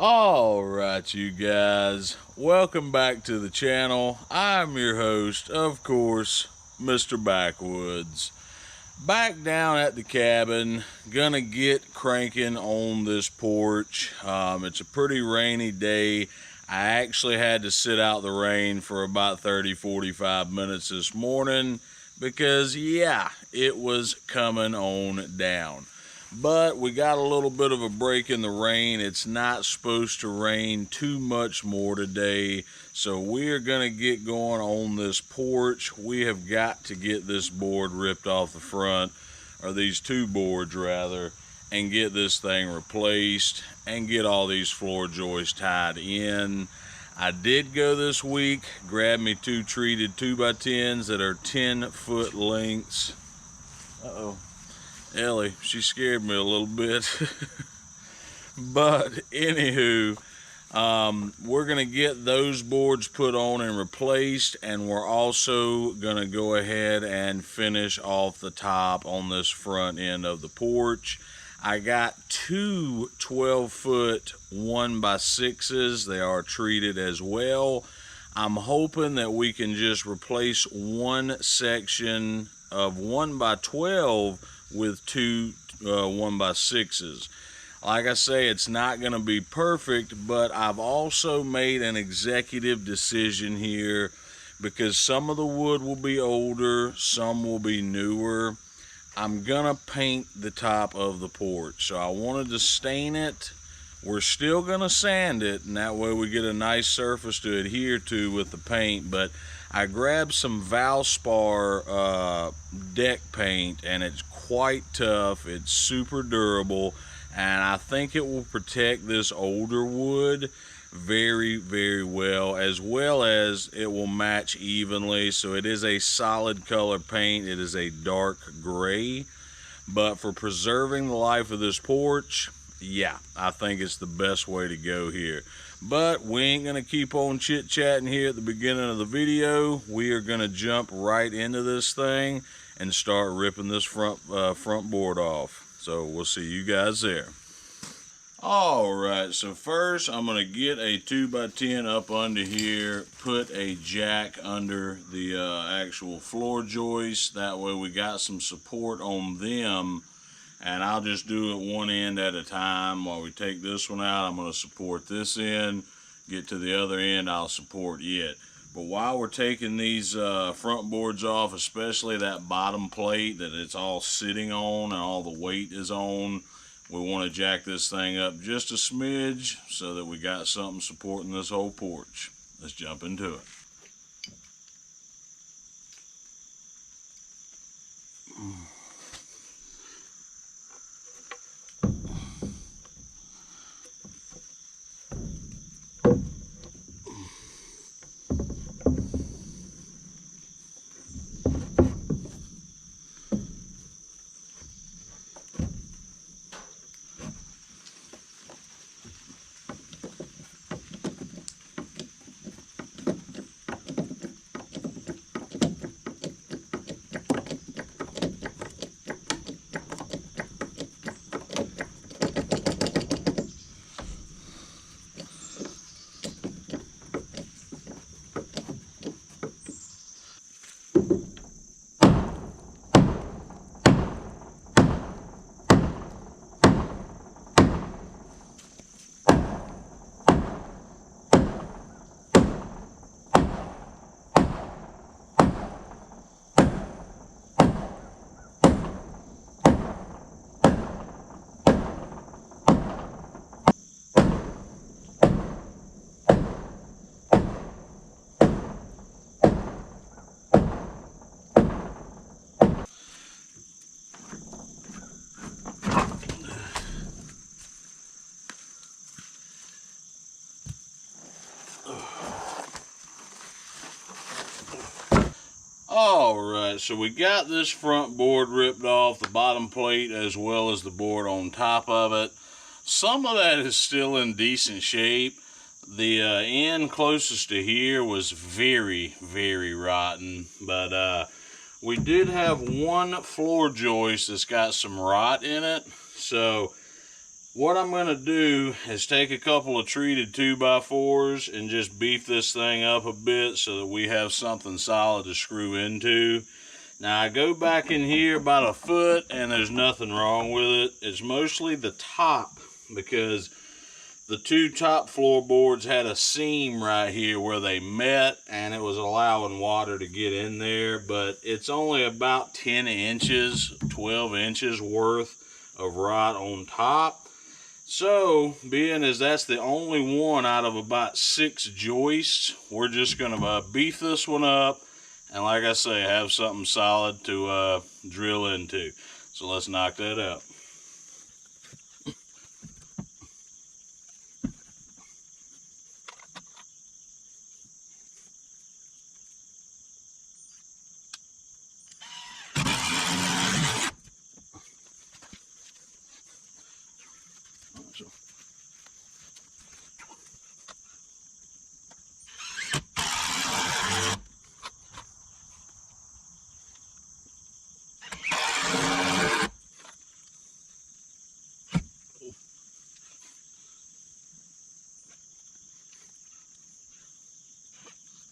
Alright, you guys, welcome back to the channel. I'm your host, of course, Mr. Backwoods. Back down at the cabin, gonna get cranking on this porch. It's a pretty rainy day. I actually had to sit out the rain for about 30-45 minutes this morning because, yeah, it was coming on down. But we got a little bit of a break in the rain. It's not supposed to rain too much more today, so we're gonna get going on this porch. We have got to get this board ripped off the front, or these two boards rather, and get this thing replaced and get all these floor joists tied in. I did go this week, grab me two treated 2x10s that are 10-foot lengths. Ellie, she scared me a little bit. But anywho, we're gonna get those boards put on and replaced, and we're also gonna go ahead and finish off the top on this front end of the porch. I got two 12-foot 1x6s. They are treated as well. I'm hoping that we can just replace one section of 1x12 with two 1x6s. Like I say, it's not going to be perfect, but I've also made an executive decision here because some of the wood will be older, some will be newer. I'm gonna paint the top of the porch, so I wanted to stain it. We're still gonna sand it, and that way we get a nice surface to adhere to with the paint. But I grabbed some Valspar deck paint, and it's quite tough. It's super durable, and I think it will protect this older wood very, very well as it will match evenly. So it is a solid color paint. It is a dark gray, but for preserving the life of this porch, yeah, I think it's the best way to go here. But we ain't gonna keep on chit-chatting here at the beginning of the video. We are gonna jump right into this thing and start ripping this front board off. So we'll see you guys there. Alright, so first I'm gonna get a 2x10 up under here, put a jack under the actual floor joist. That way we got some support on them, and I'll just do it one end at a time. While we take this one out, I'm gonna support this end, get to the other end, I'll support it. But while we're taking these front boards off, especially that bottom plate that it's all sitting on and all the weight is on, we want to jack this thing up just a smidge so that we got something supporting this whole porch. Let's jump into it. Alright, so we got this front board ripped off, the bottom plate as well as the board on top of it. Some of that is still in decent shape. The end closest to here was very, very rotten, but we did have one floor joist that's got some rot in it. So What I'm going to do is take a couple of treated 2x4s and just beef this thing up a bit so that we have something solid to screw into. Now I go back in here about a foot and there's nothing wrong with it. It's mostly the top, because the two top floorboards had a seam right here where they met and it was allowing water to get in there, but it's only about 10 inches, 12 inches worth of rot on top. So, being as that's the only one out of about 6 joists, we're just going to beef this one up and, like I say, have something solid to drill into. So let's knock that out.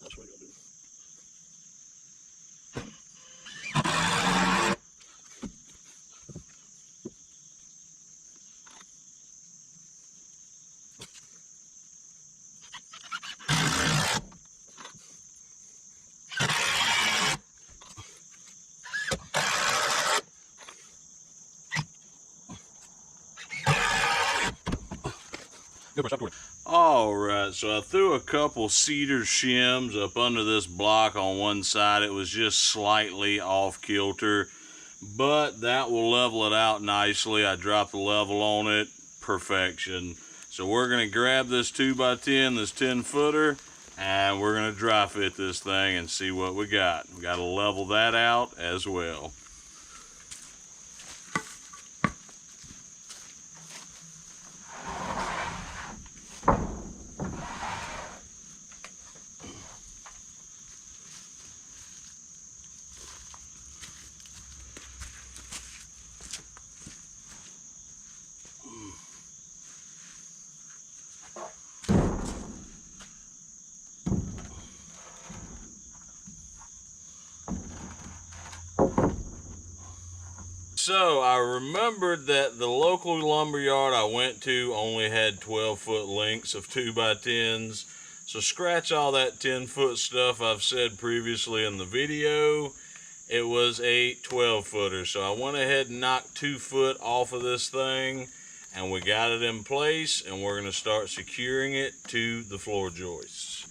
That's what I gotta do. Alright, so I threw a couple cedar shims up under this block on one side. It was just slightly off kilter, but that will level it out nicely. I dropped the level on it, perfection. So we're going to grab this 2x10, this 10-footer, and we're going to dry fit this thing and see what we got. We got to level that out as well. So I remembered that the local lumber yard I went to only had 12-foot lengths of 2x10s. So scratch all that 10-foot stuff I've said previously in the video. It was a 12-footer. So I went ahead and knocked 2 foot off of this thing, and we got it in place, and we're going to start securing it to the floor joists.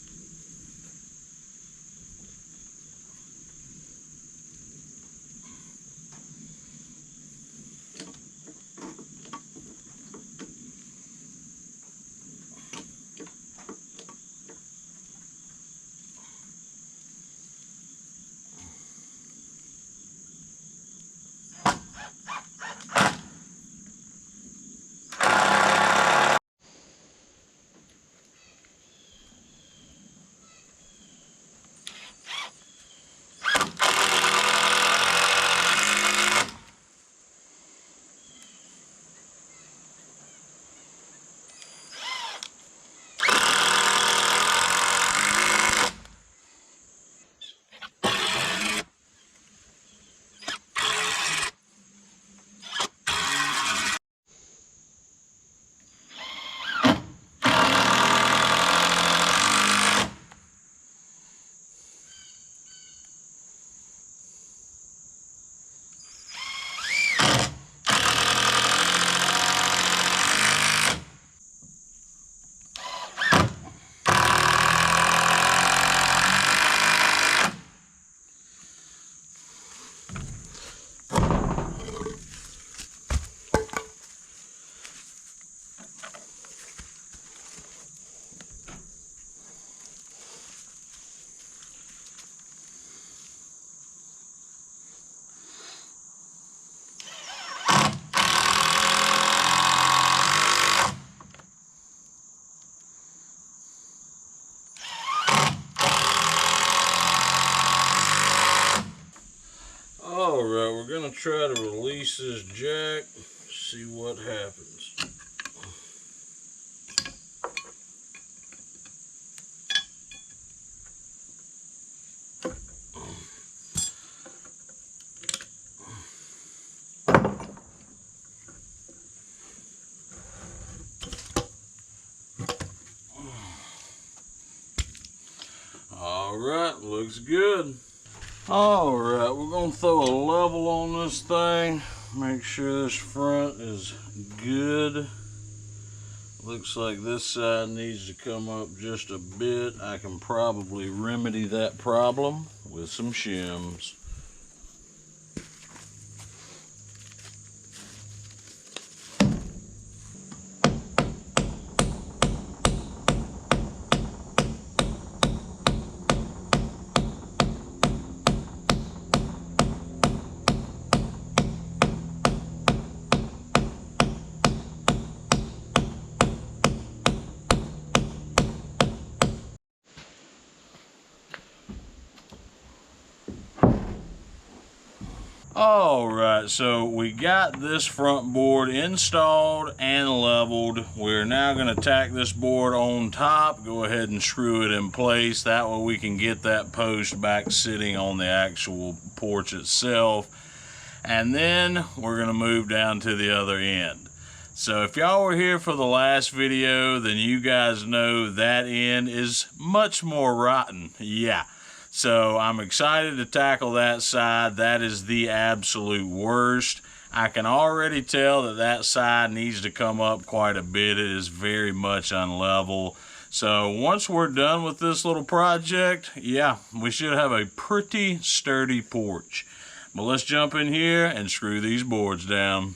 Alright, we're going to try to release this jack, see what happens. looks good. All right, we're gonna throw a level on this thing. Make sure this front is good. Looks like this side needs to come up just a bit. I can probably remedy that problem with some shims. All right, so we got this front board installed and leveled. We're now going to tack this board on top, go ahead and screw it in place. That way we can get that post back sitting on the actual porch itself. And then we're going to move down to the other end. So if y'all were here for the last video, then you guys know that end is much more rotten. Yeah. So I'm excited to tackle that side. That is the absolute worst. I can already tell that that side needs to come up quite a bit. It is very much unlevel. So once we're done with this little project, yeah, we should have a pretty sturdy porch. But let's jump in here and screw these boards down.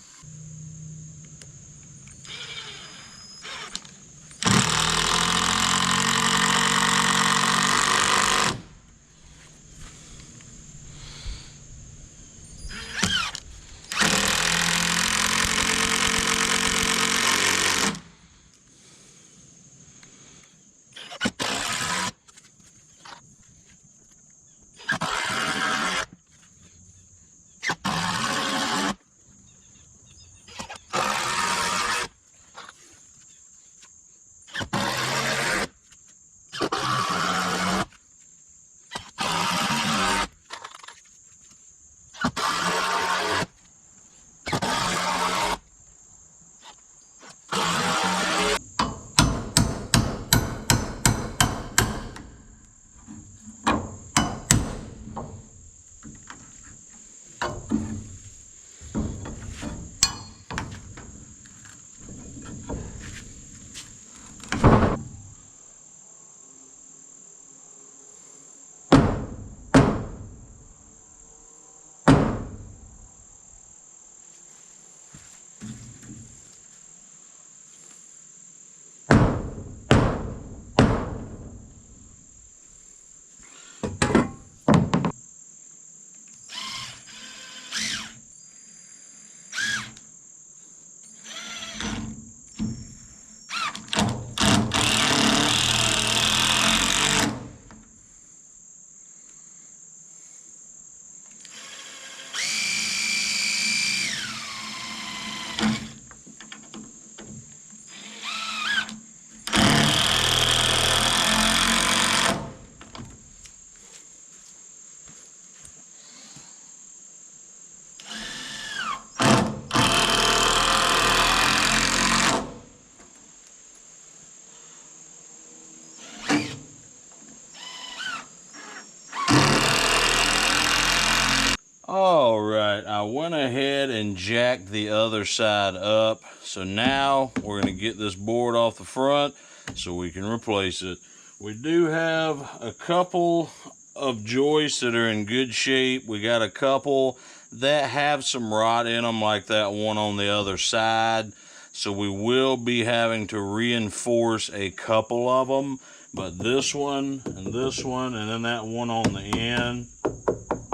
All right, I went ahead and jacked the other side up. So now we're going to get this board off the front so we can replace it. We do have a couple of joists that are in good shape. We got a couple that have some rot in them, like that one on the other side. So we will be having to reinforce a couple of them. But this one, and then that one on the end,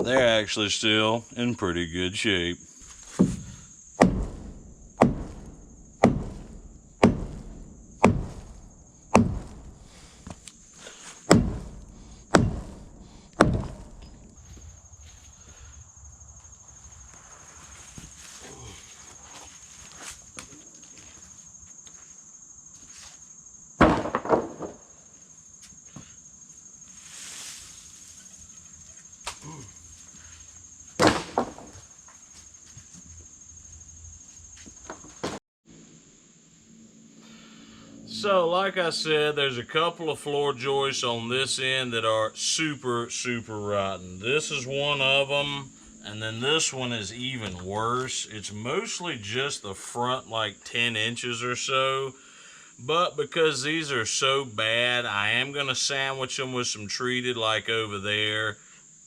they're actually still in pretty good shape. So, like I said, there's a couple of floor joists on this end that are super, super rotten. This is one of them, and then this one is even worse. It's mostly just the front, like 10 inches or so. But because these are so bad, I am going to sandwich them with some treated like over there.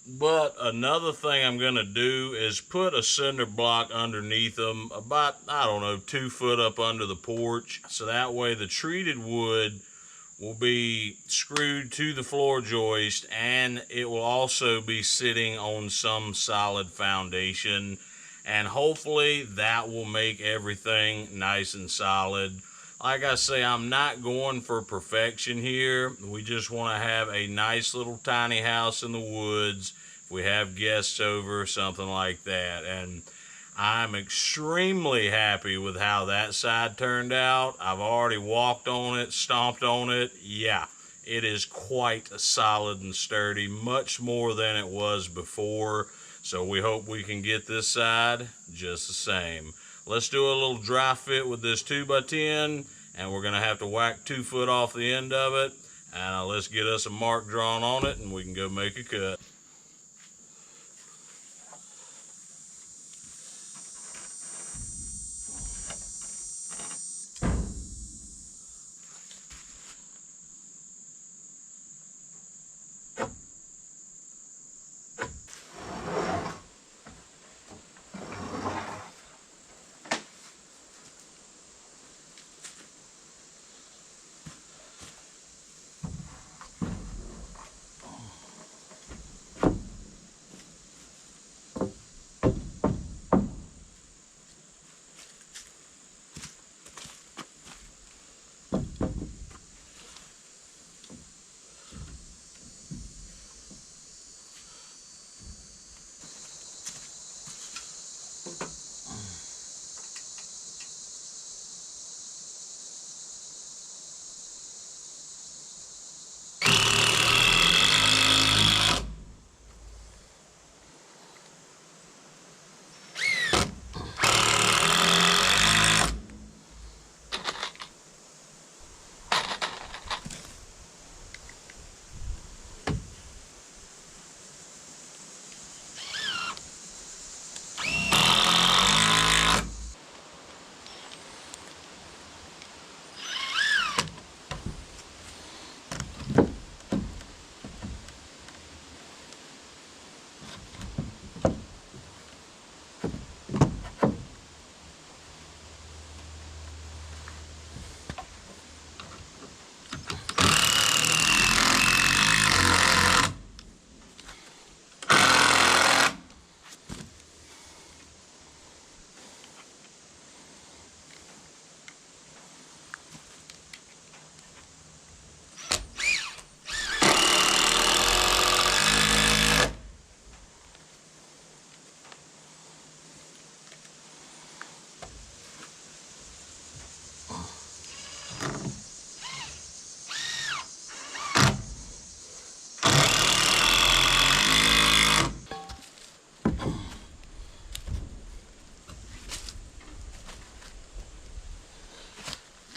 But another thing I'm going to do is put a cinder block underneath them about, I don't know, 2 foot up under the porch. So that way the treated wood will be screwed to the floor joist, and it will also be sitting on some solid foundation. And hopefully that will make everything nice and solid. Like I say, I'm not going for perfection here. We just want to have a nice little tiny house in the woods. If we have guests over or something like that. And I'm extremely happy with how that side turned out. I've already walked on it, stomped on it. Yeah, it is quite solid and sturdy, much more than it was before. So we hope we can get this side just the same. Let's do a little dry fit with this 2x10, and we're going to have to whack 2 foot off the end of it. And let's get us a mark drawn on it, and we can go make a cut.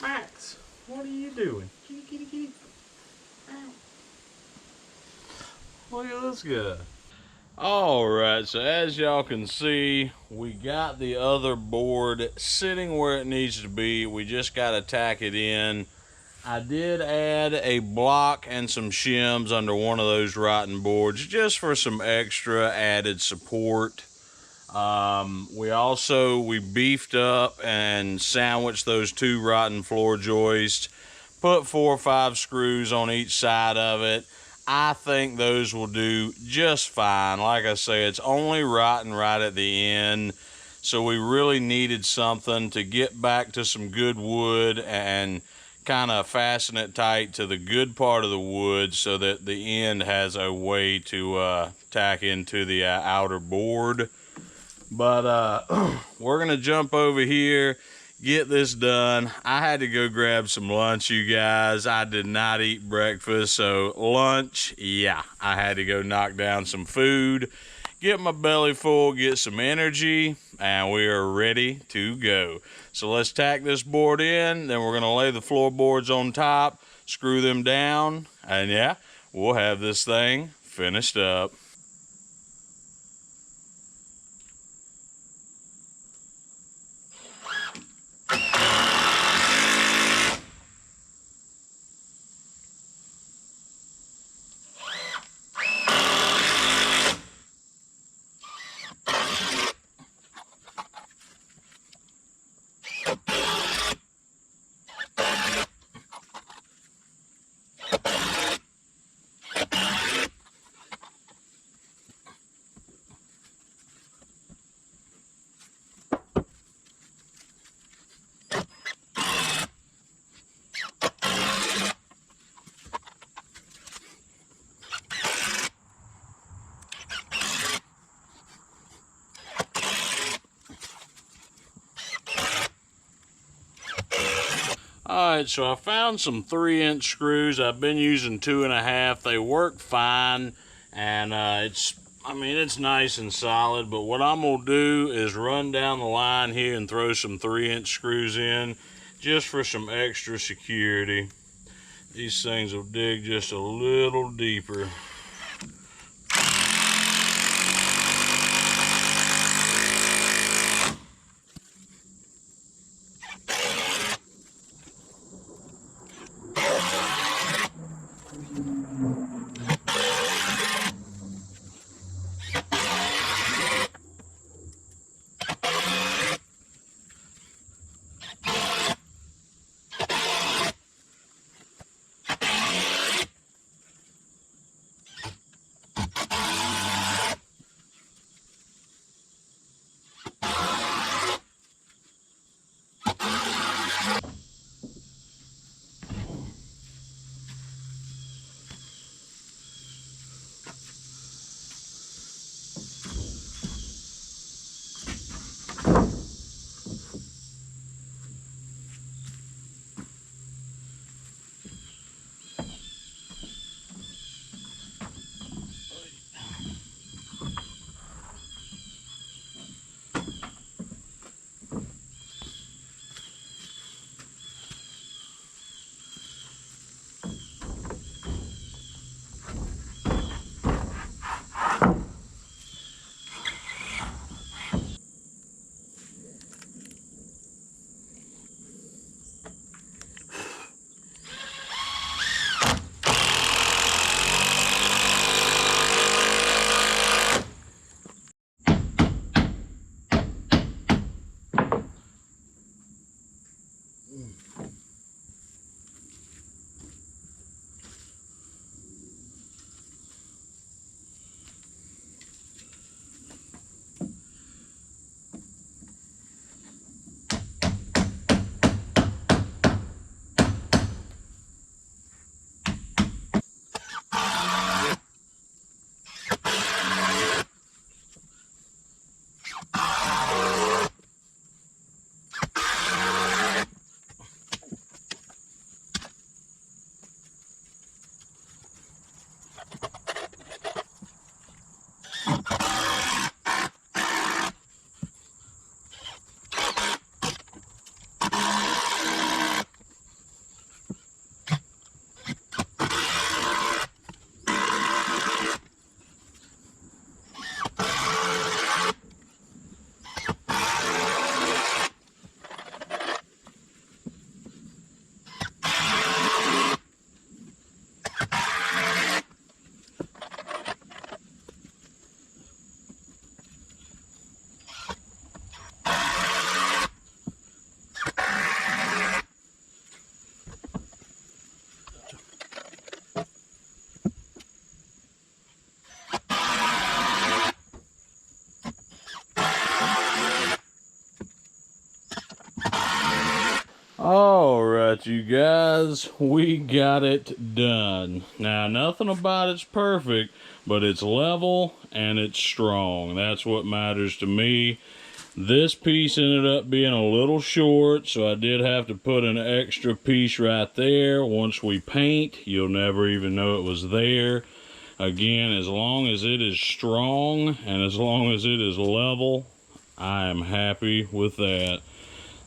Max, what are you doing? Kitty, kitty, kitty. Ow. Look at this guy. Alright, so as y'all can see, we got the other board sitting where it needs to be. We just got to tack it in. I did add a block and some shims under one of those rotten boards just for some extra added support. We beefed up and sandwiched those 2 rotten floor joists, put 4 or 5 screws on each side of it. I think those will do just fine. Like I say, it's only rotten right at the end, so we really needed something to get back to some good wood and kind of fasten it tight to the good part of the wood so that the end has a way to tack into the outer board. But we're gonna jump over here, get this done. I had to go grab some lunch, you guys. I did not eat breakfast, so lunch, yeah, I had to go knock down some food, get my belly full, get some energy, and we are ready to go. So let's tack this board in, then we're going to lay the floorboards on top, screw them down, and yeah, we'll have this thing finished up. Alright, so I found some 3-inch screws. I've been using 2.5. They work fine, and it's nice and solid, but what I'm going to do is run down the line here and throw some 3-inch screws in just for some extra security. These things will dig just a little deeper. Alright, you guys, we got it done. Now, nothing about it's perfect, but it's level and it's strong. That's what matters to me. This piece ended up being a little short, so I did have to put an extra piece right there. Once we paint, you'll never even know it was there. Again, as long as it is strong and as long as it is level, I am happy with that.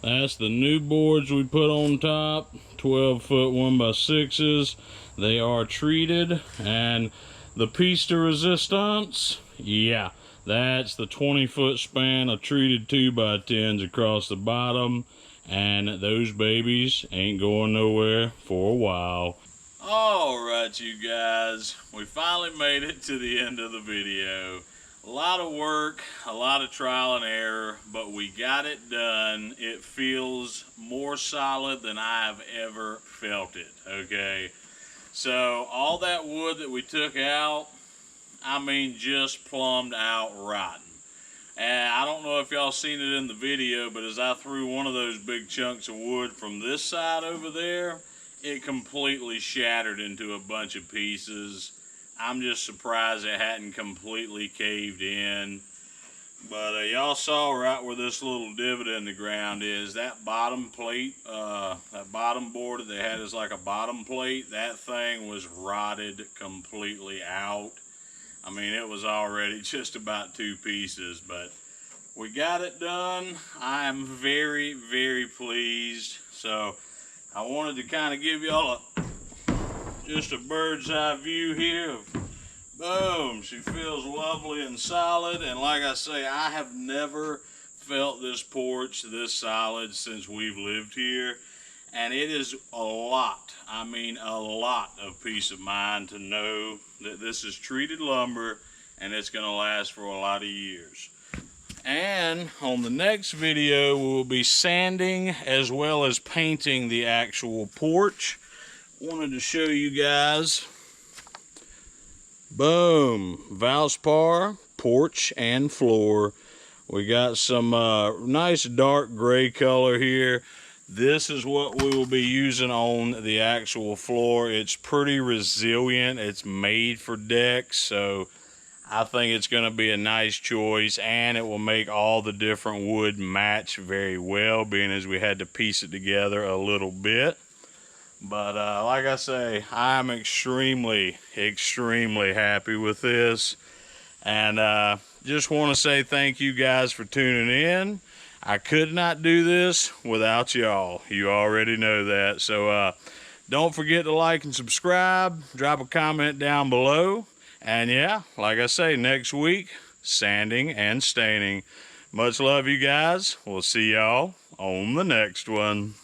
That's the new boards we put on top, 12-foot 1x6s. They are treated, and the piece de resistance, yeah, that's the 20-foot span of treated 2x10s across the bottom, and those babies ain't going nowhere for a while. All right, you guys, we finally made it to the end of the video. A lot of work, a lot of trial and error, but we got it done. It feels more solid than I've ever felt it, okay? So all that wood that we took out, I mean, just plumbed out rotten. And I don't know if y'all seen it in the video, but as I threw one of those big chunks of wood from this side over there, it completely shattered into a bunch of pieces. I'm just surprised it hadn't completely caved in. But y'all saw right where this little divot in the ground is, that bottom plate, that bottom board that they had is like a bottom plate. That thing was rotted completely out. I mean, it was already just about 2 pieces, but we got it done. I am very, very pleased. So I wanted to kind of give y'all just a bird's eye view here of, boom, she feels lovely and solid. And like I say, I have never felt this porch this solid since we've lived here. And it is a lot, I mean a lot of peace of mind to know that this is treated lumber and it's gonna last for a lot of years. And on the next video, we will be sanding as well as painting the actual porch. Wanted to show you guys, boom, Valspar, porch and floor. We got some nice dark gray color here. This is what we will be using on the actual floor. It's pretty resilient. It's made for decks, so I think it's going to be a nice choice, and it will make all the different wood match very well, being as we had to piece it together a little bit. But like I say, I'm extremely, extremely happy with this. And just want to say thank you guys for tuning in. I could not do this without y'all. You already know that. So don't forget to like and subscribe. Drop a comment down below. And yeah, like I say, next week, sanding and staining. Much love, you guys. We'll see y'all on the next one.